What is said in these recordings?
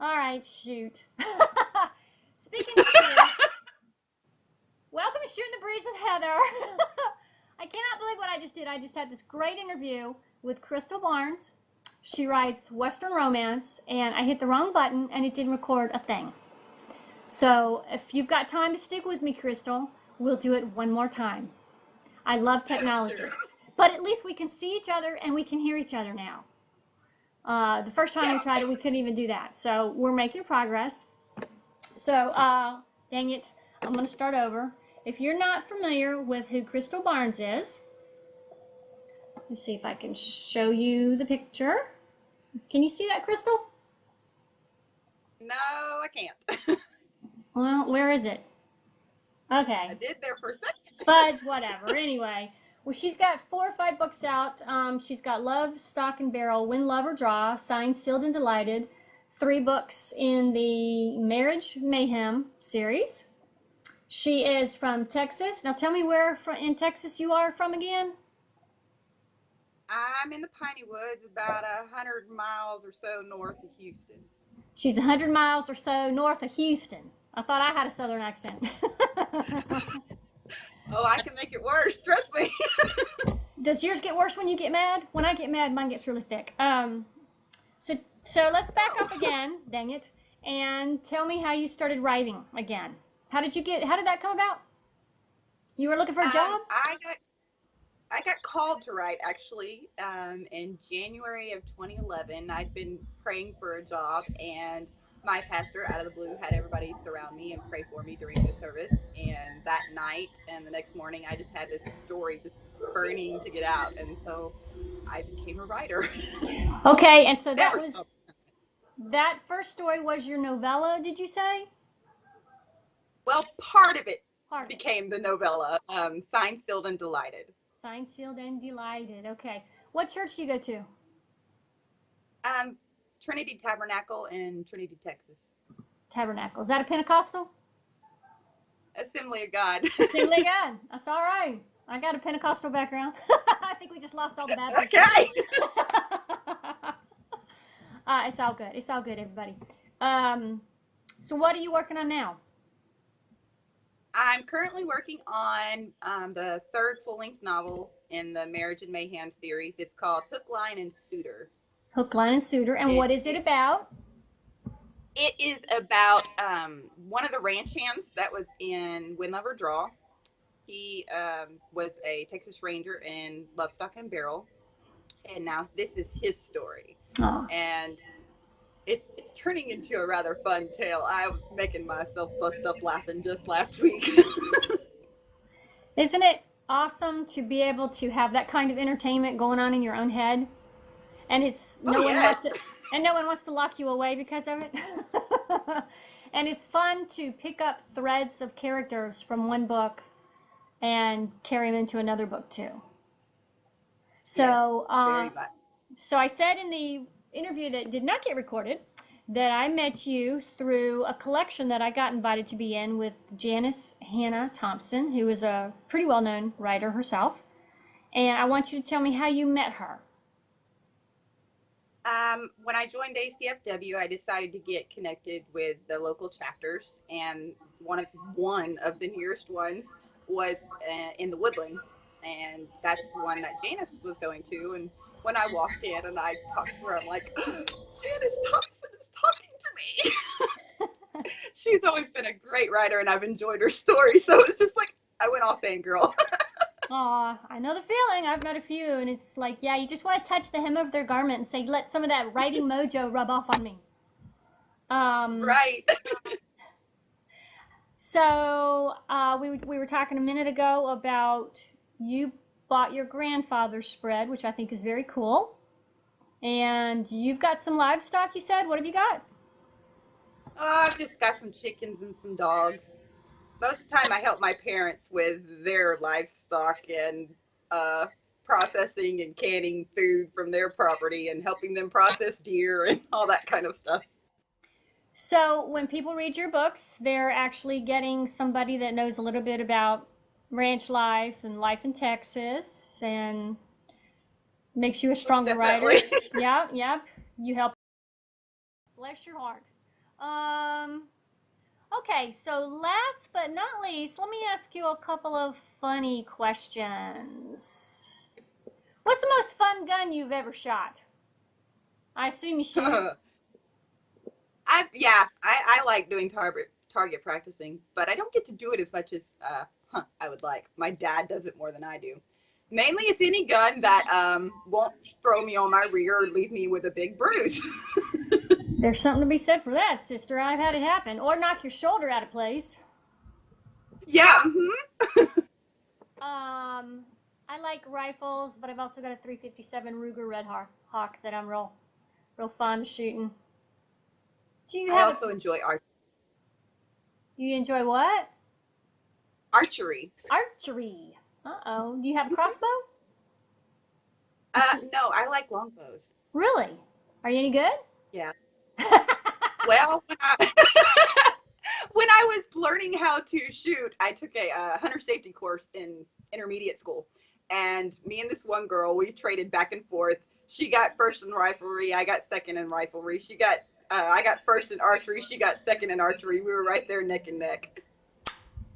All right, shoot. Speaking of shoot, welcome to Shootin the Breeze with Heather. I cannot believe what I just did. I just had this great interview with Crystal Barnes. She writes Western romance, and I hit the wrong button, and it didn't record a thing. So if you've got time to stick with me, Crystal, we'll do it one more time. I love technology. Sure. But at least we can see each other, and we can hear each other now. The first time we tried it, we couldn't even do that. So we're making progress. So, dang it, I'm going to start over. If you're not familiar with who Crystal Barnes is, let's see if I can show you the picture. Can you see that, Crystal? No, I can't. Well, where is it? Okay. I did there for a second. Fudge, whatever. Anyway, well, she's got 4 or 5 books out. She's got Love, Stock and Barrel, Win, Love, or Draw, Signed, Sealed, and Delighted. 3 books in the Marriage Mayhem series. She is from Texas. Now tell me where in Texas you are from again. I'm in the Piney Woods, about 100 miles or so north of Houston. She's 100 miles or so north of Houston. I thought I had a southern accent. Oh, I can make it worse. Trust me. Does yours get worse when you get mad? When I get mad, mine gets really thick. So let's back up again, dang it, and tell me how you started writing again. How did that come about? You were looking for a job? I got called to write actually in January of 2011. I'd been praying for a job, and my pastor out of the blue had everybody surround me and pray for me during the service. And that night and the next morning, I just had this story just burning to get out, and so I became a writer. Okay, and so that first story was your novella, did you say? Well, part of it became the novella, Signed, Sealed, and Delighted. Signed, Sealed, and Delighted. Okay. What church do you go to? Trinity Tabernacle in Trinity, Texas. Tabernacle. Is that a Pentecostal? Assembly of God. Assembly of God. That's all right. I got a Pentecostal background. I think we just lost all the Baptists. Okay. It's all good. It's all good, everybody. So what are you working on now? I'm currently working on the 3rd full-length novel in the Marriage and Mayhem series. It's called Hook, Line, and Suitor. Hook, Line, and Suitor. And what is it about? It is about one of the ranch hands that was in Win, Love, or Draw. He was a Texas Ranger in Love, Stock, and Barrel. And now this is his story. Oh. And it's turning into a rather fun tale. I was making myself bust up laughing just last week. Isn't it awesome to be able to have that kind of entertainment going on in your own head? And no one wants to lock you away because of it. And it's fun to pick up threads of characters from one book and carry them into another book too. So, very much. So I said in the interview that did not get recorded that I met you through a collection that I got invited to be in with Janice Hannah Thompson, who is a pretty well-known writer herself. And I want you to tell me how you met her. When I joined ACFW, I decided to get connected with the local chapters, and one of the nearest ones was in the Woodlands, and that's the one that Janice was going to. And when I walked in and I talked to her, I'm like, Janice Thompson is talking to me. She's always been a great writer, and I've enjoyed her story, so it's just like I went all fangirl. Aw, I know the feeling. I've met a few, and it's like, yeah, you just want to touch the hem of their garment and say, let some of that writing mojo rub off on me. Right. So we were talking a minute ago about you bought your grandfather's spread, which I think is very cool. And you've got some livestock, you said. What have you got? I've just got some chickens and some dogs. Most of the time I help my parents with their livestock and processing and canning food from their property and helping them process deer and all that kind of stuff. So when people read your books, they're actually getting somebody that knows a little bit about ranch life and life in Texas and makes you a stronger writer. Yep. You help. Bless your heart. Okay, so last but not least, let me ask you a couple of funny questions. What's the most fun gun you've ever shot? I assume you shoot. I like doing target practicing, but I don't get to do it as much as I would like. My dad does it more than I do. Mainly, it's any gun that won't throw me on my rear or leave me with a big bruise. There's something to be said for that, sister. I've had it happen. Or knock your shoulder out of place. Yeah. I like rifles, but I've also got a 357 Ruger Red Hawk that I'm real fond of shooting. Do you I have also enjoy You enjoy what? archery. Archery. Uh-oh. Do you have a crossbow? No, I like longbows. Really? Are you any good? Yeah. Well, when I was learning how to shoot, I took a hunter safety course in intermediate school. And me and this one girl, we traded back and forth. She got first in riflery, I got second in riflery. I got first in archery, she got second in archery. We were right there neck and neck.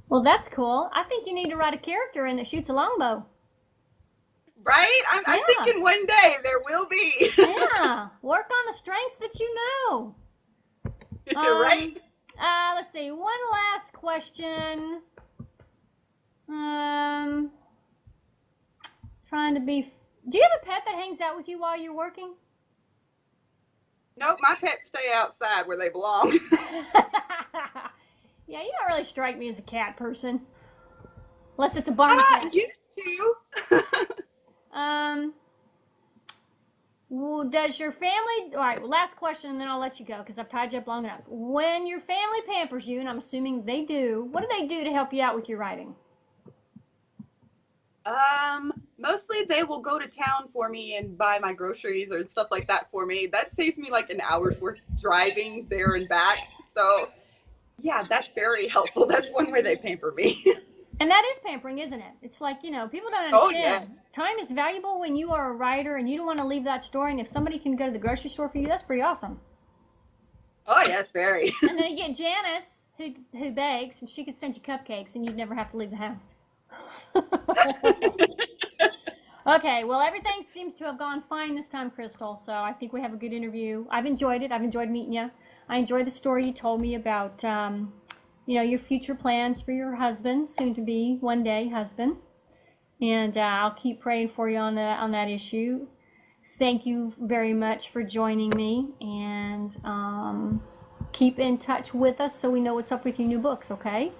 Well, that's cool. I think you need to write a character in that shoots a longbow. Right? I'm thinking one day there will be. Yeah. Work on the strengths that you know. Right? Let's see. One last question. Trying to be. Do you have a pet that hangs out with you while you're working? Nope, my pets stay outside where they belong. Yeah, you don't really strike me as a cat person. Unless it's a barn cat. Used to. Well, does your family, all right, well, last question and then I'll let you go because I've tied you up long enough. When your family pampers you, and I'm assuming they do, what do they do to help you out with your writing? Mostly they will go to town for me and buy my groceries or stuff like that for me. That saves me like an hour's worth driving there and back. So, yeah, that's very helpful. That's one way they pamper me. And that is pampering, isn't it? It's like, people don't understand. Oh, yes. Time is valuable when you are a writer and you don't want to leave that store. And if somebody can go to the grocery store for you, that's pretty awesome. Oh, yes, very. And then you get Janice, who bakes, and she could send you cupcakes and you'd never have to leave the house. Okay, well, everything seems to have gone fine this time, Crystal. So I think we have a good interview. I've enjoyed it. I've enjoyed meeting you. I enjoyed the story you told me about, your future plans for your husband, soon to be one day husband. And I'll keep praying for you on that issue. Thank you very much for joining me, and keep in touch with us so we know what's up with your new books, okay?